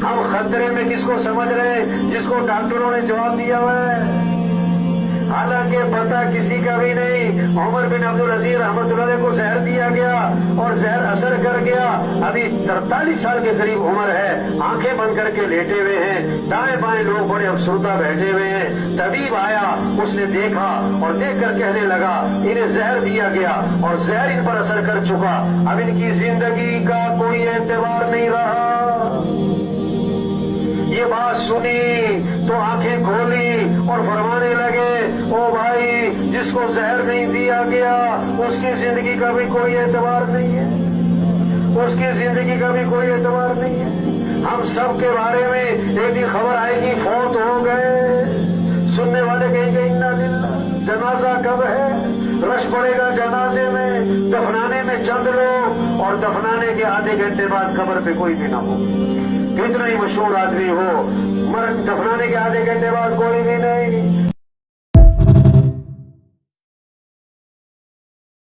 ہم خطرے میں کس کو سمجھ رہے ہیں؟ جس کو ڈاکٹروں نے جواب دیا ہوا ہے، حالانکہ پتہ کسی کا بھی نہیں۔ عمر بن عبدالعزیز رحمۃ اللہ علیہ کو زہر دیا گیا اور زہر اثر کر گیا۔ ابھی 43 سال کے قریب عمر ہے، آنکھیں بند کر کے لیٹے ہوئے ہیں، دائیں بائیں لوگ بڑے افسردہ بیٹھے ہوئے ہیں۔ طبیب آیا، اس نے دیکھا اور دیکھ کر کہنے لگا انہیں زہر دیا گیا اور زہر ان پر اثر کر چکا، اب ان کی زندگی کا کوئی اعتبار نہیں رہا۔ یہ بات سنی تو آنکھیں کھولی اور فرمانے لگے او بھائی، جس کو زہر نہیں دیا گیا اس کی زندگی کا بھی کوئی اعتبار نہیں ہے، اس کی زندگی کا بھی کوئی اعتبار نہیں ہے۔ ہم سب کے بارے میں ایک دن خبر آئے گی فوت ہو گئے، سننے والے کہیں گے انا للہ، جنازہ کب ہے؟ رش پڑے گا جنازے میں، دفنانے میں چند لوگ، اور دفنانے کے آدھے گھنٹے بعد قبر پہ کوئی بھی نہ ہو، کتنا ہی مشہور آدمی ہو، دفنانے کے آدھے گھنٹے بعد کوئی بھی نہیں۔